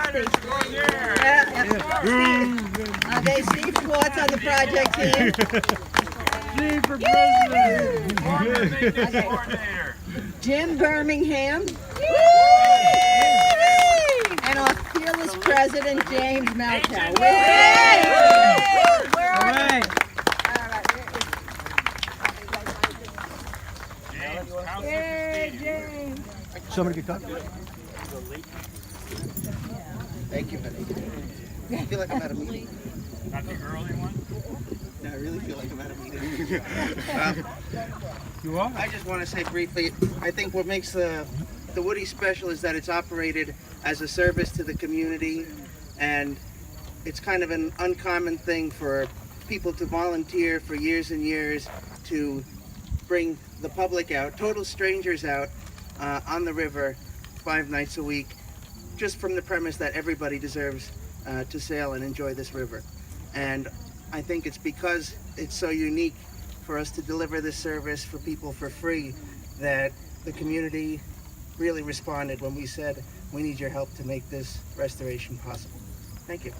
Steve. Yeah. Okay, Steve Schwartz on the project team. Steve for president. Jim Birmingham. And our fearless president, James Malchow. Where are they? James. Somebody get coffee? Thank you, honey. I feel like I'm at a meeting. Not the early one? No, I really feel like I'm at a meeting. You are? I just want to say briefly, I think what makes the Woody special is that it's operated as a service to the community, and it's kind of an uncommon thing for people to volunteer for years and years to bring the public out, total strangers out on the river 5 nights a week, just from the premise that everybody deserves to sail and enjoy this river. And I think it's because it's so unique for us to deliver this service for people for free that the community really responded when we said, we need your help to make this restoration possible. Thank you.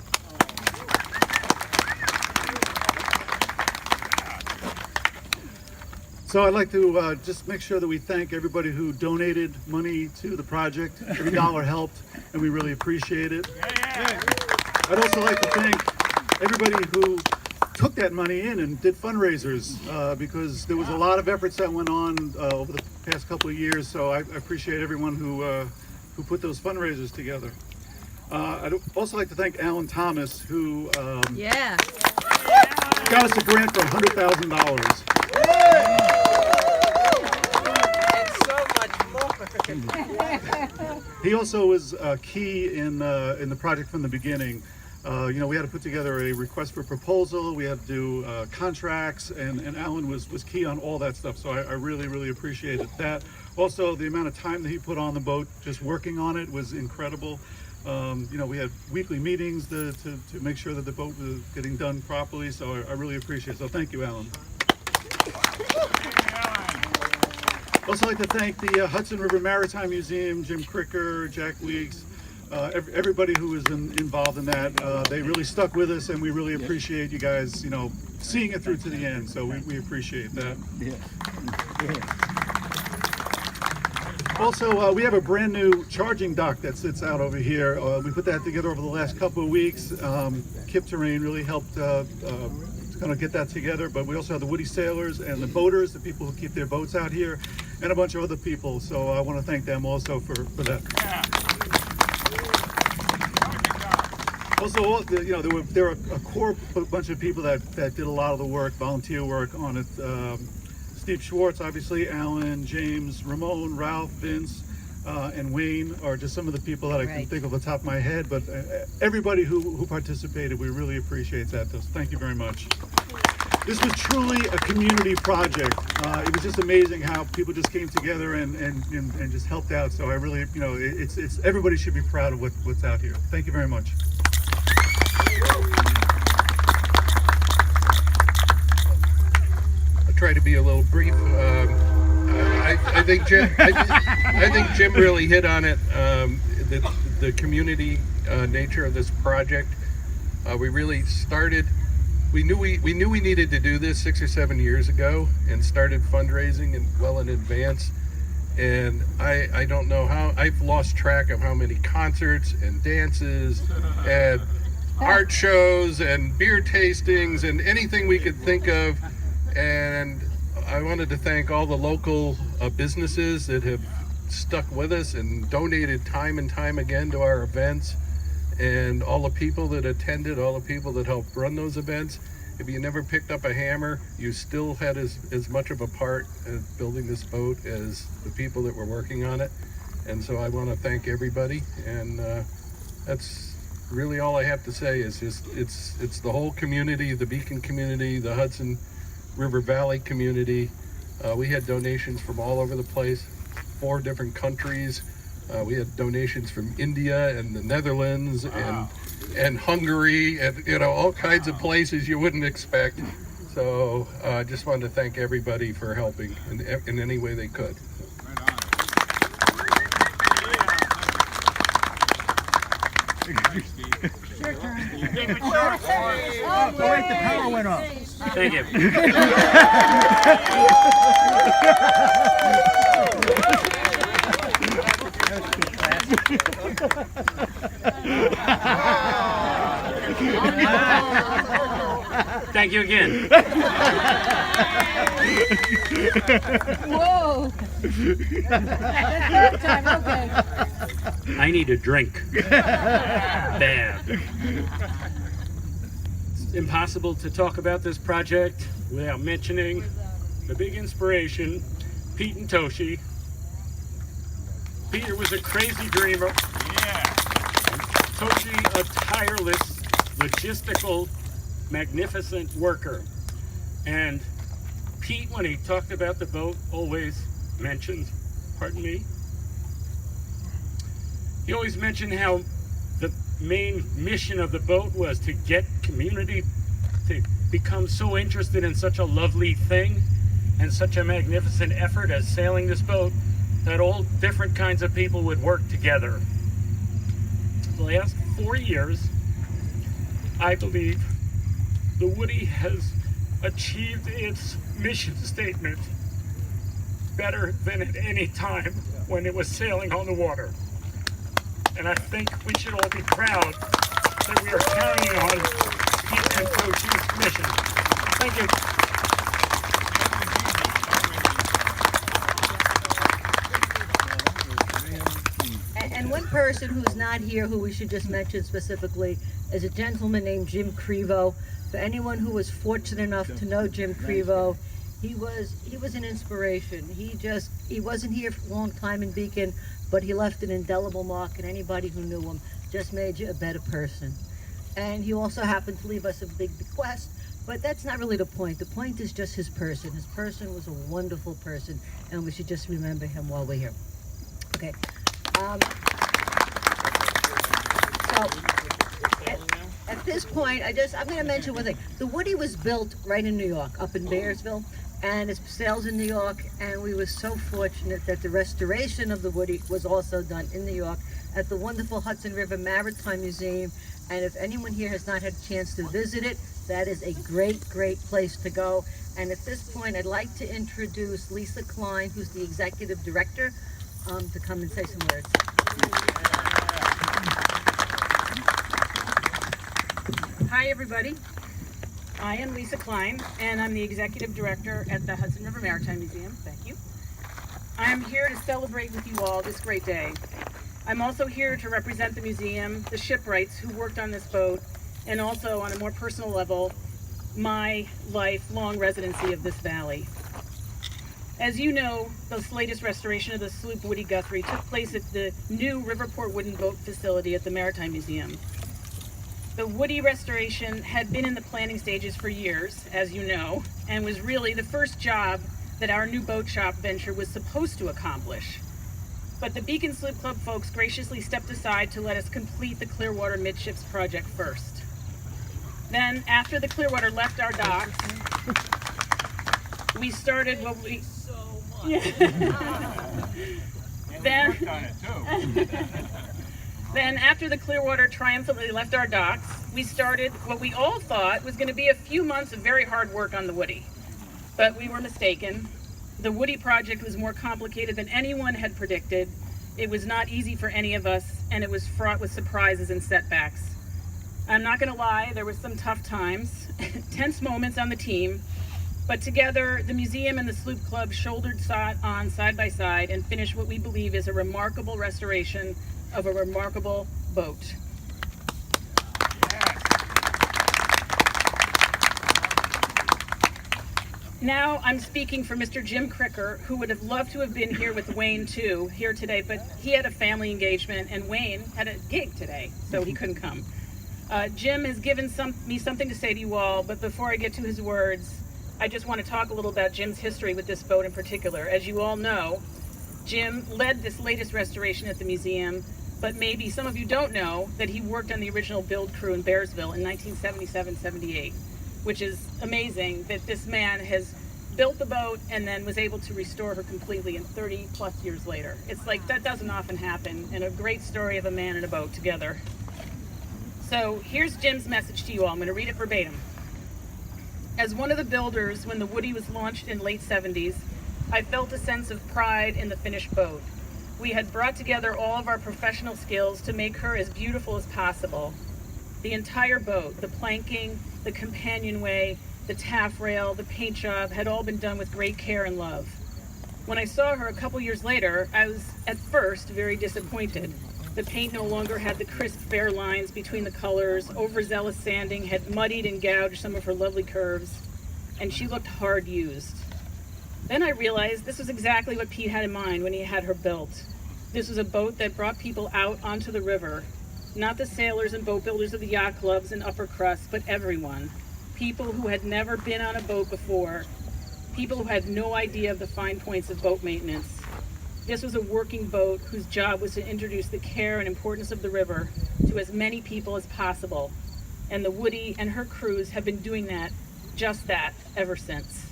So I'd like to just make sure that we thank everybody who donated money to the project. Every dollar helped, and we really appreciate it. I'd also like to thank everybody who took that money in and did fundraisers, because there was a lot of efforts that went on over the past couple of years. So I appreciate everyone who put those fundraisers together. I'd also like to thank Alan Thomas, who got us a grant for $100,000. He also was key in the project from the beginning. You know, we had to put together a request for proposal, we had to do contracts, and Alan was key on all that stuff, so I really appreciated that. Also, the amount of time that he put on the boat just working on it was incredible. You know, we had weekly meetings to make sure that the boat was getting done properly, so I really appreciate it. So thank you, Alan. Also like to thank the Hudson River Maritime Museum, Jim Cricker, Jack Weeks, everybody who was involved in that. They really stuck with us, and we really appreciate you guys, you know, seeing it through to the end. So we appreciate that. Also, we have a brand new charging dock that sits out over here. We put that together over the last couple of weeks. Kip Terrain really helped kind of get that together, but we also have the Woody Sailors and the boaters, the people who keep their boats out here, and a bunch of other people. So I want to thank them also for that. Also, you know, there were a core bunch of people that did a lot of the work, volunteer work on it. Steve Schwartz, obviously, Alan, James, Ramon, Ralph, Vince, and Wayne are just some of the people that I can think of off the top of my head, but everybody who participated, we really appreciate that. So thank you very much. This was truly a community project. It was just amazing how people just came together and just helped out. So I really, you know, it's everybody should be proud of what's out here. Thank you very much. I'll try to be a little brief. I think Jim really hit on it. The community nature of this project. We really started. We knew we needed to do this 6 or 7 years ago, and started fundraising well in advance. And I don't know how, I've lost track of how many concerts and dances and art shows and beer tastings and anything we could think of. And I wanted to thank all the local businesses that have stuck with us and donated time and time again to our events, and all the people that attended, all the people that helped run those events. If you never picked up a hammer, you still had as much of a part in building this boat as the people that were working on it. And so I want to thank everybody, and that's really all I have to say. Is just it's the whole community, the Beacon community, the Hudson River Valley community. We had donations from all over the place, 4 different countries. We had donations from India and the Netherlands and Hungary, and all kinds of places you wouldn't expect. So I just wanted to thank everybody for helping in any way they could. the power went off. Thank you. Thank you again. Whoa. That's third time, okay. I need a drink. Bad. It's impossible to talk about this project without mentioning the big inspiration, Pete and Toshi. Peter was a crazy dreamer. Yeah. Toshi, a tireless, logistical, magnificent worker. And Pete, when he talked about the boat, always mentioned, pardon me, he always mentioned how the main mission of the boat was to get community to become so interested in such a lovely thing and such a magnificent effort as sailing this boat that all different kinds of people would work together. The last 4 years, I believe the Woody has achieved its mission statement better than at any time when it was sailing on the water. And I think we should all be proud that we are carrying on Pete and Toshi's mission. Thank you. And one person who's not here, who we should just mention specifically, is a gentleman named Jim Crevo. For anyone who was fortunate enough to know Jim Crevo, he was an inspiration. He wasn't here for a long time in Beacon, but he left an indelible mark, and anybody who knew him just made you a better person. And he also happened to leave us a big bequest, but that's not really the point. The point is just his person. His person was a wonderful person, and we should just remember him while we're here. Okay. So at this point, I'm going to mention one thing. The Woody was built right in New York, up in Bearsville, and it sails in New York. And we were so fortunate that the restoration of the Woody was also done in New York at the wonderful Hudson River Maritime Museum. And if anyone here has not had a chance to visit it, that is a great, great place to go. And at this point, I'd like to introduce Lisa Klein, who's the executive director, to come and say some words. Hi everybody, I am Lisa Klein and I'm the Executive Director at the Hudson River Maritime Museum. Thank you. I'm here to celebrate with you all this great day. I'm also here to represent the museum, the shipwrights who worked on this boat, and also on a more personal level, my lifelong residency of this valley. As you know, the latest restoration of the sloop Woody Guthrie took place at the new Riverport Wooden Boat Facility at the Maritime Museum. The Woody restoration had been in the planning stages for years, as you know, and was really the first job that our new boat shop venture was supposed to accomplish. But the Beacon Sloop Club folks graciously stepped aside to let us complete the Clearwater Midships project first. Then, after the Clearwater left our docks, we started what we... Then, after the Clearwater triumphantly left our docks, we started what we all thought was going to be a few months of very hard work on the Woody. But we were mistaken. The Woody project was more complicated than anyone had predicted. It was not easy for any of us, and it was fraught with surprises and setbacks. I'm not going to lie, there were some tough times, tense moments on the team, but together, the museum and the Sloop Club shouldered on side by side and finished what we believe is a remarkable restoration of a remarkable boat. Now I'm speaking for Mr. Jim Cricker, who would have loved to have been here with Wayne too, here today, but he had a family engagement and Wayne had a gig today, so he couldn't come. Jim has given me something to say to you all, but before I get to his words, I just want to talk a little about Jim's history with this boat in particular. As you all know, Jim led this latest restoration at the museum, but maybe some of you don't know that he worked on the original build crew in Bearsville in 1977-78, which is amazing that this man has built the boat and then was able to restore her completely in 30 plus years later. It's like, that doesn't often happen, and a great story of a man and a boat together. So here's Jim's message to you all. I'm going to read it verbatim. As one of the builders when the Woody was launched in late 70s, I felt a sense of pride in the finished boat. We had brought together all of our professional skills to make her as beautiful as possible. The entire boat, the planking, the companionway, the taffrail, the paint job had all been done with great care and love. When I saw her a couple years later, I was at first very disappointed. The paint no longer had the crisp, fair lines between the colors. Overzealous sanding had muddied and gouged some of her lovely curves, and she looked hard used. Then I realized this was exactly what Pete had in mind when he had her built. This was a boat that brought people out onto the river, not the sailors and boat builders of the yacht clubs and upper crust, but everyone. People who had never been on a boat before, people who had no idea of the fine points of boat maintenance. This was a working boat whose job was to introduce the care and importance of the river to as many people as possible. And the Woody and her crews have been doing that, just that, ever since.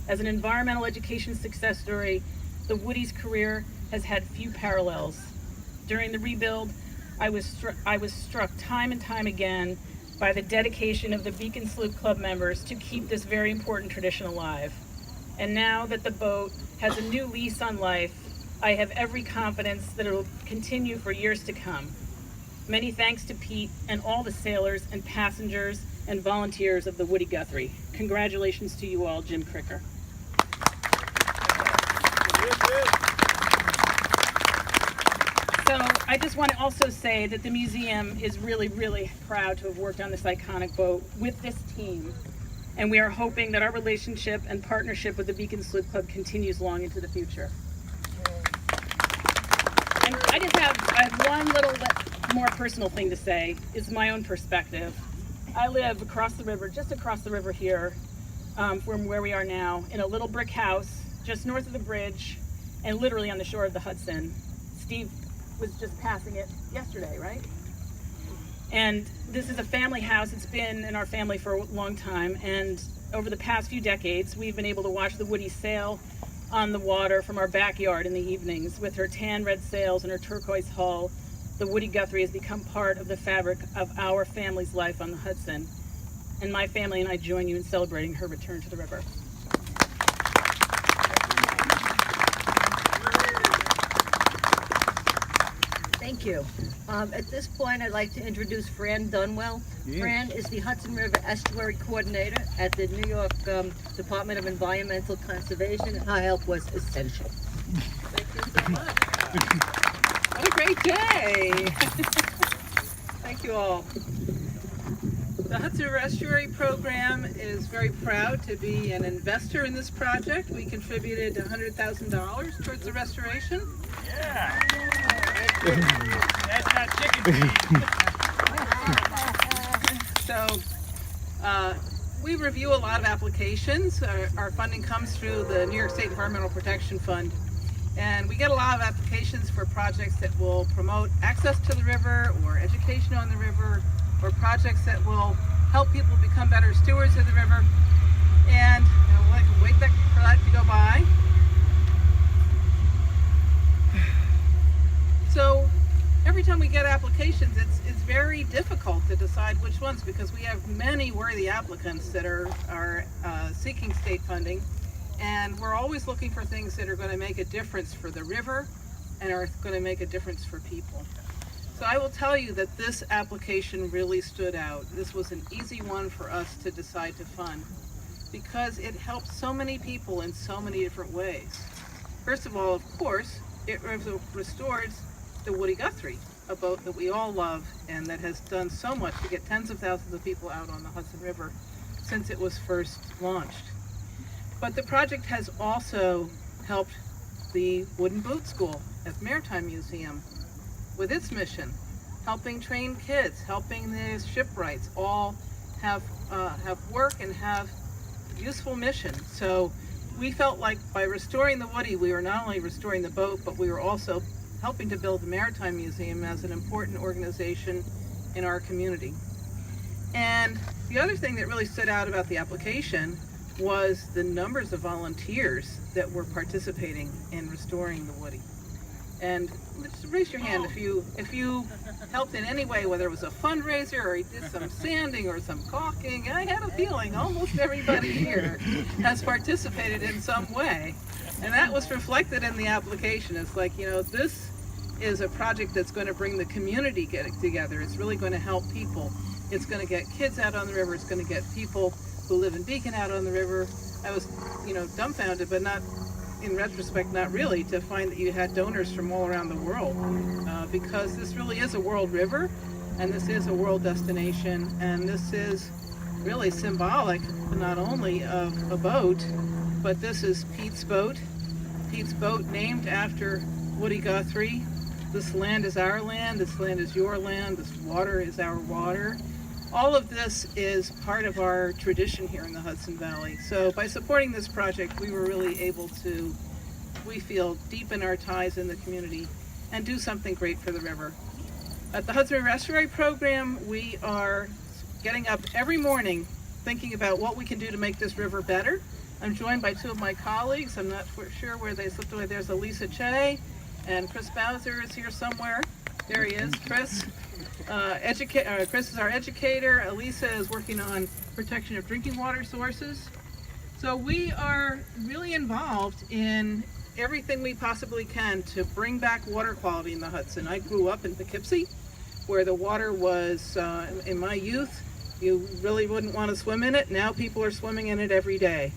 As an environmental education success story, the Woody's career has had few parallels. During the rebuild, I was struck time and time again by the dedication of the Beacon Sloop Club members to keep this very important tradition alive. And now that the boat has a new lease on life, I have every confidence that it will continue for years to come. Many thanks to Pete and all the sailors and passengers and volunteers of the Woody Guthrie. Congratulations to you all, Jim Cricker. So I just want to also say that the museum is really, really proud to have worked on this iconic boat with this team. And we are hoping that our relationship and partnership with the Beacon Sloop Club continues long into the future. And I have one little more personal thing to say, is my own perspective. I live across the river, just across the river here, from where we are now, in a little brick house just north of the bridge and literally on the shore of the Hudson. Steve was just passing it yesterday, right? And this is a family house. It's been in our family for a long time, and over the past few decades, we've been able to watch the Woody sail on the water from our backyard in the evenings. With her tan red sails and her turquoise hull, the Woody Guthrie has become part of the fabric of our family's life on the Hudson. And my family and I join you in celebrating her return to the river. Thank you. At this point, I'd like to introduce Fran Dunwell. Yeah. Fran is the Hudson River Estuary Coordinator at the New York Department of Environmental Conservation, and her help was essential. Thank you so much. What a great day. Thank you all. The Hudson River Estuary Program is very proud to be an investor in this project. We contributed $100,000 towards the restoration. Yeah. That's not chicken feed. So we review a lot of applications. Our funding comes through the New York State Environmental Protection Fund. And we get a lot of applications for projects that will promote access to the river or education on the river, or projects that will help people become better stewards of the river. And we'll wait for that to go by. So every time we get applications, it's very difficult to decide which ones, because we have many worthy applicants that are seeking state funding, and we're always looking for things that are going to make a difference for the river and are going to make a difference for people. So I will tell you that this application really stood out. This was an easy one for us to decide to fund because it helps so many people in so many different ways. First of all, of course, it restores the Woody Guthrie, a boat that we all love and that has done so much to get tens of thousands of people out on the Hudson River since it was first launched. But the project has also helped the Wooden Boat School at the Maritime Museum with its mission, helping train kids, helping the shipwrights all have work and have useful missions. So we felt like by restoring the Woody, we were not only restoring the boat, but we were also helping to build the Maritime Museum as an important organization in our community. And the other thing that really stood out about the application was the numbers of volunteers that were participating in restoring the Woody. And just raise your hand if you helped in any way, whether it was a fundraiser or you did some sanding or some caulking. I had a feeling almost everybody here has participated in some way. And that was reflected in the application. It's like, this is a project that's going to bring the community together. It's really going to help people. It's going to get kids out on the river. It's going to get people who live in Beacon out on the river. I was, dumbfounded, but not, in retrospect, not really, to find that you had donors from all around the world, because this really is a world river, and this is a world destination, and this is really symbolic not only of a boat, but this is Pete's boat. Pete's boat named after Woody Guthrie. This land is our land, this land is your land, this water is our water. All of this is part of our tradition here in the Hudson Valley. So by supporting this project, we were really able to, we feel, deepen our ties in the community and do something great for the river. At the Hudson River Estuary Program, we are getting up every morning thinking about what we can do to make this river better. I'm joined by two of my colleagues. I'm not sure where they slipped away. There's Elisa Che, and Chris Bowser is here somewhere. There he is, Chris. Chris is our educator. Elisa is working on protection of drinking water sources. So we are really involved in everything we possibly can to bring back water quality in the Hudson. I grew up in Poughkeepsie, where the water was, in my youth, you really wouldn't want to swim in it. Now people are swimming in it every day.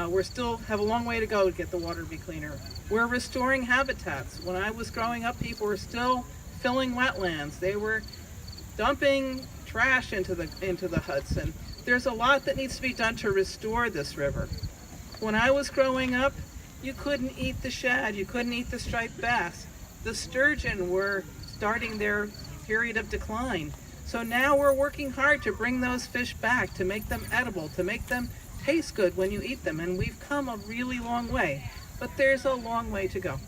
We still have a long way to go to get the water to be cleaner. We're restoring habitats. When I was growing up, people were still filling wetlands. They were dumping trash into the Hudson. There's a lot that needs to be done to restore this river. When I was growing up, you couldn't eat the shad, you couldn't eat the striped bass. The sturgeon were starting their period of decline. So now we're working hard to bring those fish back, to make them edible, to make them taste good when you eat them. And we've come a really long way, but there's a long way to go.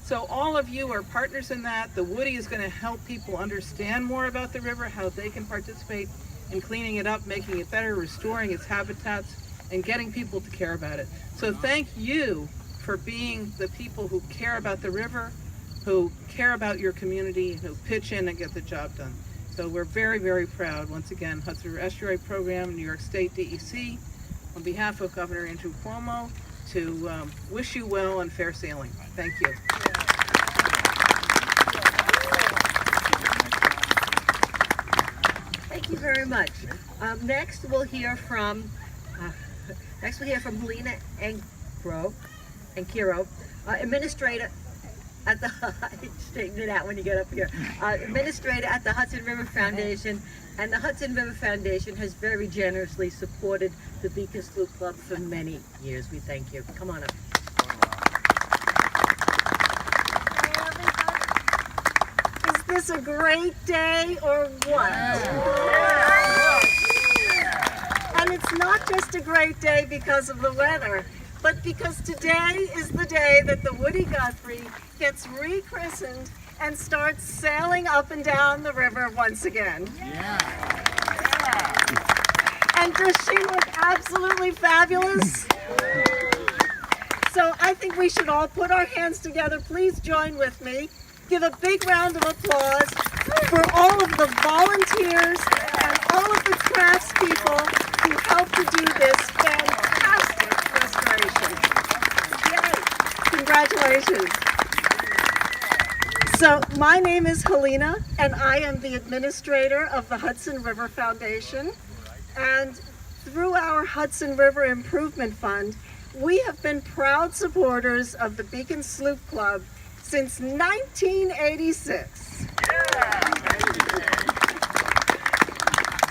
So all of you are partners in that. The Woody is going to help people understand more about the river, how they can participate in cleaning it up, making it better, restoring its habitats, and getting people to care about it. So thank you for being the people who care about the river, who care about your community, who pitch in and get the job done. So we're very, very proud, once again, Hudson River Estuary Program, New York State DEC, on behalf of Governor Andrew Cuomo, to wish you well and fair sailing. Thank you. Thank you very much. Next we'll hear from Helena Ankiro, administrator at the straighten it out when you get up here. Administrator at the Hudson River Foundation, and the Hudson River Foundation has very generously supported the Beacon Sloop Club for many years. We thank you. Come on up. Is this a great day or what? And it's not just a great day because of the weather, but because today is the day that the Woody Guthrie gets rechristened and starts sailing up and down the river once again. And does she look absolutely fabulous? So I think we should all put our hands together. Please join with me. Give a big round of applause for all of the volunteers and all of the craftspeople who helped to do this fantastic restoration. Yay! Congratulations. So my name is Helena, and I am the administrator of the Hudson River Foundation. And through our Hudson River Improvement Fund, we have been proud supporters of the Beacon Sloop Club since 1986.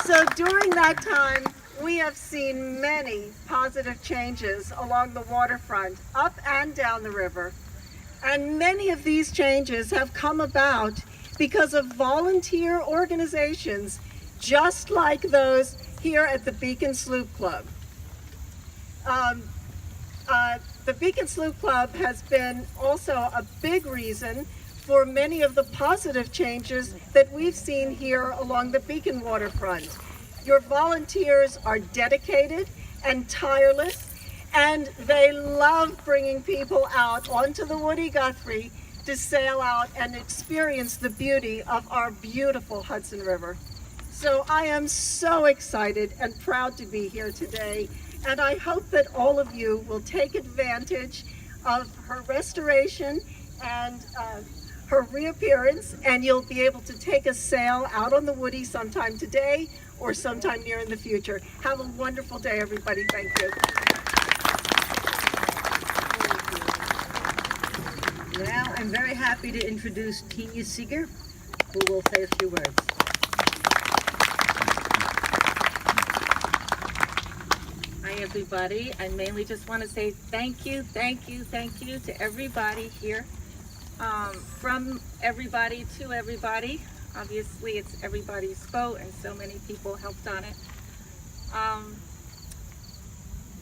So during that time, we have seen many positive changes along the waterfront, up and down the river. And many of these changes have come about because of volunteer organizations just like those here at the Beacon Sloop Club. The Beacon Sloop Club has been also a big reason for many of the positive changes that we've seen here along the Beacon waterfront. Your volunteers are dedicated and tireless, and they love bringing people out onto the Woody Guthrie to sail out and experience the beauty of our beautiful Hudson River. So I am so excited and proud to be here today, and I hope that all of you will take advantage of her restoration and her reappearance, and you'll be able to take a sail out on the Woody sometime today or sometime near in the future. Have a wonderful day, everybody. Thank you. Now, I'm very happy to introduce Toshi Seeger, who will say a few words. Hi, everybody. I mainly just want to say thank you to everybody here. From everybody to everybody. Obviously, it's everybody's boat, and so many people helped on it.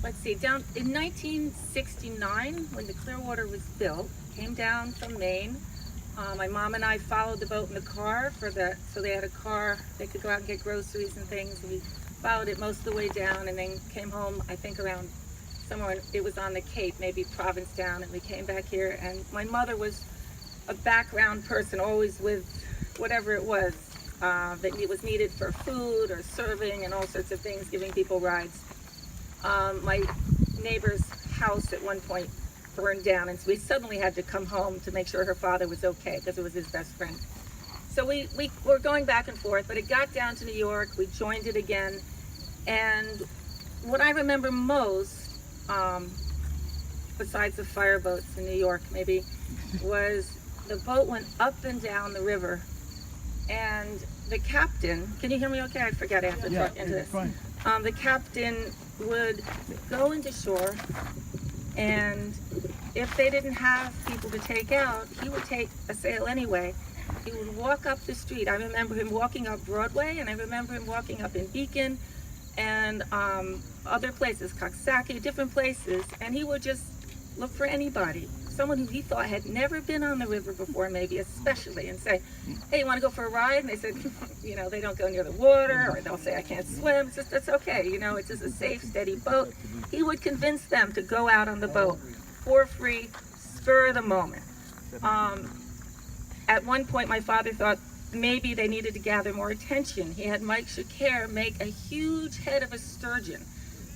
Let's see, down in 1969, when the Clearwater was built, came down from Maine. My mom and I followed the boat in the car so they had a car, they could go out and get groceries and things. We followed it most of the way down and then came home, I think around somewhere, it was on the Cape, maybe Provincetown, and we came back here, and my mother was a background person, always with whatever it was that was needed for food or serving and all sorts of things, giving people rides. My neighbor's house at one point burned down, and so we suddenly had to come home to make sure her father was okay, because it was his best friend. So we were going back and forth, but it got down to New York, we joined it again, and what I remember most, besides the fireboats in New York maybe, was the boat went up and down the river, and the captain, can you hear me okay? I forget after talking into this. Fine. The captain would go into shore, and if they didn't have people to take out, he would take a sail anyway. He would walk up the street. I remember him walking up Broadway, and I remember him walking up in Beacon and other places, Coxsackie, different places, and he would just look for anybody, someone who he thought had never been on the river before, maybe especially, and say, hey, you want to go for a ride? And they said, you know, they don't go near the water, or they'll say, I can't swim. It's just, that's okay, you know, it's just a safe, steady boat. He would convince them to go out on the boat for free, spur of the moment. At one point, my father thought maybe they needed to gather more attention. He had Mike Shakir make a huge head of a sturgeon,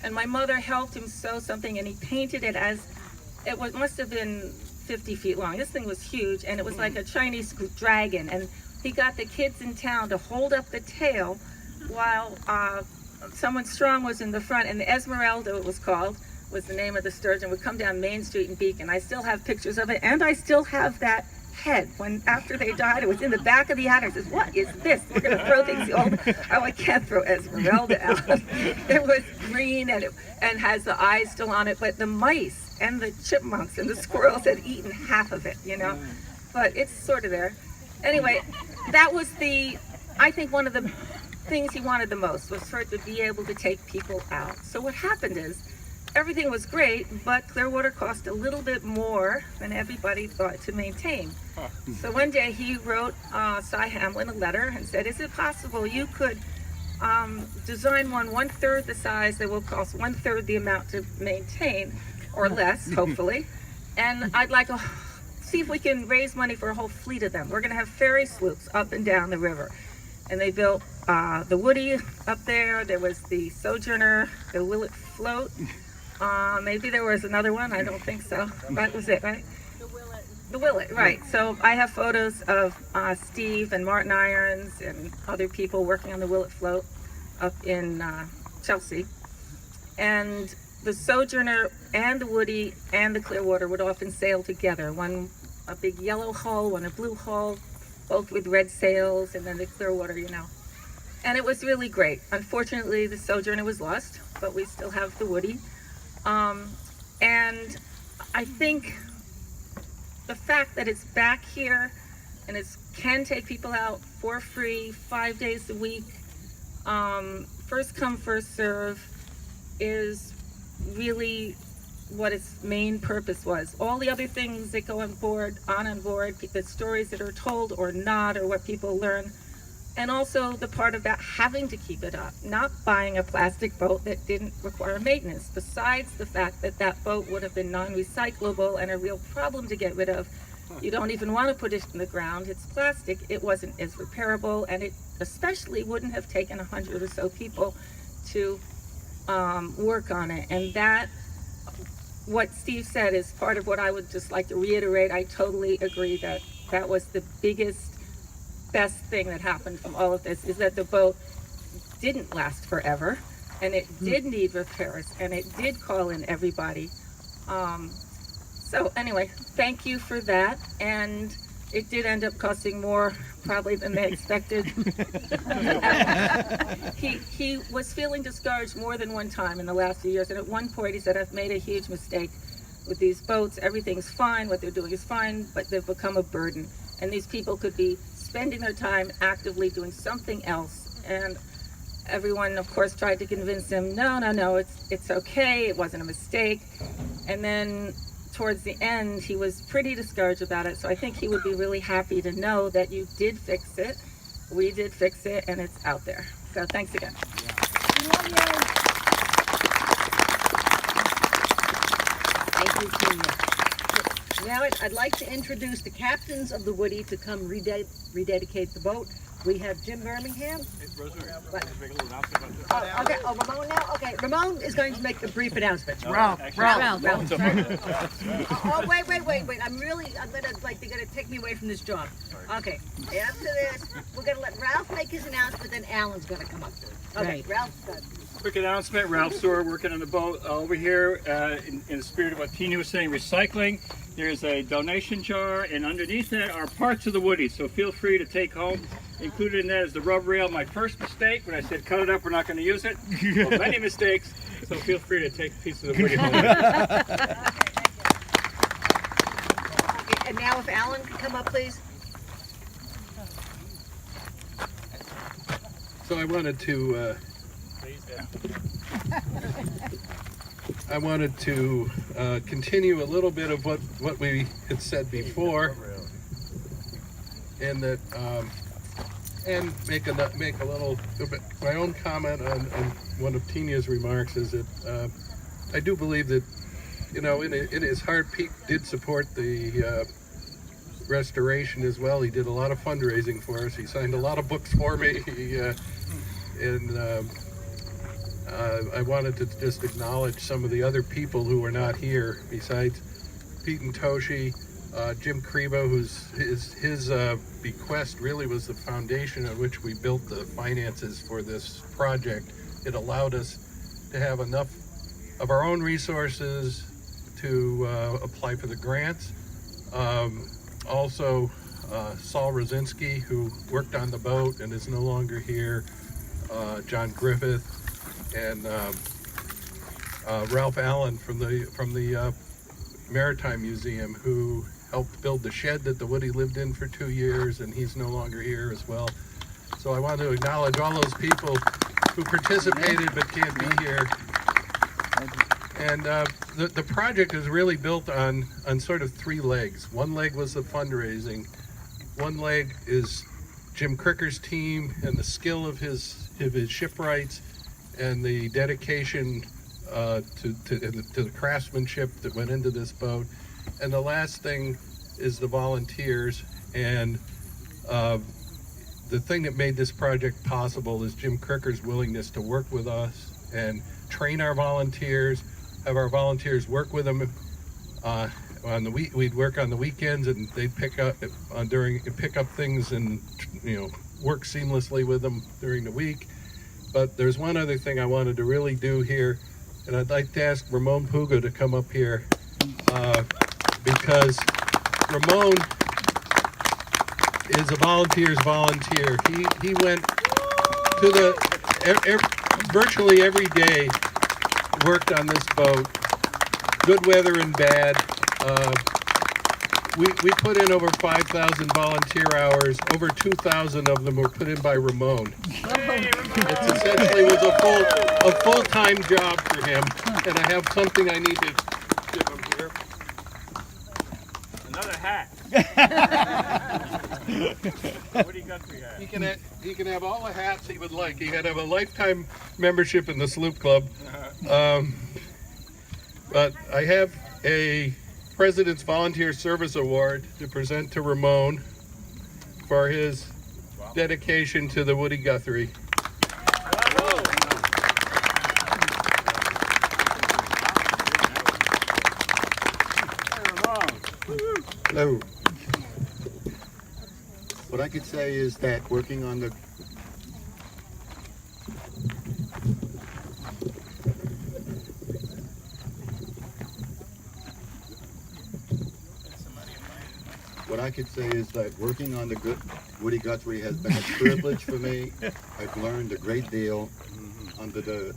and my mother helped him sew something, and he painted it as must have been 50 feet long. This thing was huge, and it was like a Chinese dragon, and he got the kids in town to hold up the tail while someone strong was in the front, and the Esmeralda, it was called, was the name of the sturgeon, would come down Main Street in Beacon. I still have pictures of it, and I still have that head. When after they died, it was in the back of the attic. I says, what is this? We're going to throw things old. Oh, I can't throw Esmeralda out. It was green, and has the eyes still on it, but the mice and the chipmunks and the squirrels had eaten half of it, you know, but it's sort of there. Anyway, that was I think one of the things he wanted the most was for it to be able to take people out. So what happened is, everything was great, but Clearwater cost a little bit more than everybody thought to maintain. So one day he wrote Cy Hamlin a letter and said, is it possible you could design one third the size that will cost 1/3 the amount to maintain, or less, hopefully, and I'd like to see if we can raise money for a whole fleet of them. We're going to have ferry sloops up and down the river. And they built the Woody up there. There was the Sojourner, the Willet Float. Maybe there was another one. I don't think so. That was it, right? The Willet, right. So I have photos of Steve and Martin Irons and other people working on the Willet Float up in Chelsea. And the Sojourner and the Woody and the Clearwater would often sail together. One a big yellow hull, one a blue hull, both with red sails, and then the Clearwater, you know. And it was really great. Unfortunately, the Sojourner was lost, but we still have the Woody. And I think the fact that it's back here and it can take people out for free 5 days a week, first come, first serve, is really what its main purpose was. All the other things that go on board, the stories that are told or not, or what people learn, and also the part about having to keep it up, not buying a plastic boat that didn't require maintenance, besides the fact that that boat would have been non-recyclable and a real problem to get rid of. You don't even want to put it in the ground. It's plastic. It wasn't as repairable, and it especially wouldn't have taken 100 or so people to work on it. And that, what Steve said, is part of what I would just like to reiterate. I totally agree that that was the best thing that happened from all of this, is that the boat didn't last forever, and it did need repairs, and it did call in everybody. So anyway, thank you for that. And it did end up costing more probably than they expected. He was feeling discouraged more than one time in the last few years. And at one point he said, I've made a huge mistake with these boats. Everything's fine. What they're doing is fine, but they've become a burden. And these people could be spending their time actively doing something else. And everyone, of course, tried to convince him, no, it's okay. It wasn't a mistake. And then towards the end, he was pretty discouraged about it. So I think he would be really happy to know that you did fix it. We did fix it, and it's out there. So thanks again. Thank you, Tina. Now I'd like to introduce the captains of the Woody to come rededicate the boat. We have Jim Birmingham. What? Oh, okay. Oh, Ramon now? Okay, Ramon is going to make a brief announcement. Ralph. Oh, wait. They're gonna take me away from this job. Okay, after this, we're gonna let Ralph make his announcement, then Alan's gonna come up. Okay, Ralph. Quick announcement, Ralph Stewart working on the boat over here in the spirit of what Tina was saying, recycling. There's a donation jar, and underneath that are parts of the Woody, so feel free to take home. Included in that is the rub rail, my first mistake when I said cut it up, we're not going to use it. Well, many mistakes, so feel free to take a piece of the Woody home. Okay, and now if Alan could come up, please. So I wanted to continue a little bit of what we had said before, and that and make a little my own comment on one of Tina's remarks is that I do believe that, you know, in his heart, Pete did support the restoration as well. He did a lot of fundraising for us. He signed a lot of books for me. I wanted to just acknowledge some of the other people who were not here besides Pete and Toshi, Jim Crevo, his bequest really was the foundation on which we built the finances for this project. It allowed us to have enough of our own resources to apply for the grants. Also, Saul Rosinski, who worked on the boat and is no longer here, John Griffith, and Ralph Allen from the Maritime Museum, who helped build the shed that the Woody lived in for 2 years, and he's no longer here as well. So I want to acknowledge all those people who participated but can't be here. And the project is really built on sort of three legs. One leg was the fundraising. One leg is Jim Cricker's team and the skill of his shipwrights and the dedication to the craftsmanship that went into this boat. And the last thing is the volunteers. And the thing that made this project possible is Jim Cricker's willingness to work with us and train our volunteers, have our volunteers work with them we'd work on the weekends, and they'd pick up things and, you know, work seamlessly with them during the week. But there's one other thing I wanted to really do here, and I'd like to ask Ramon Puga to come up here, because Ramon is a volunteer's volunteer. He went to virtually every day, worked on this boat, good weather and bad. We put in over 5,000 volunteer hours. Over 2,000 of them were put in by Ramon. It essentially was a full-time job for him, and I have something I need to give him here. Another hat. What do you got for you? He can have all the hats he would like. He had to have a lifetime membership in the Sloop Club. But I have a President's Volunteer Service Award to present to Ramon for his dedication to the Woody Guthrie. Hello. What I could say is that working on the Woody Guthrie has been a privilege for me. I've learned a great deal under the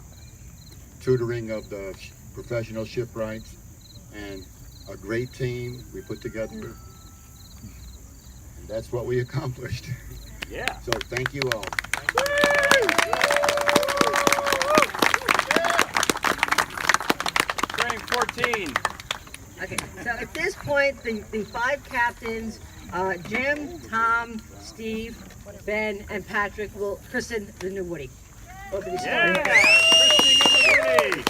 tutoring of the professional shipwrights and a great team we put together. And that's what we accomplished. Yeah. So thank you all. Frame 14. Okay, so at this point, the five captains, Jim, Tom, Steve, Ben, and Patrick will christen the new Woody. Over the story. Yeah! Christening of the Woody.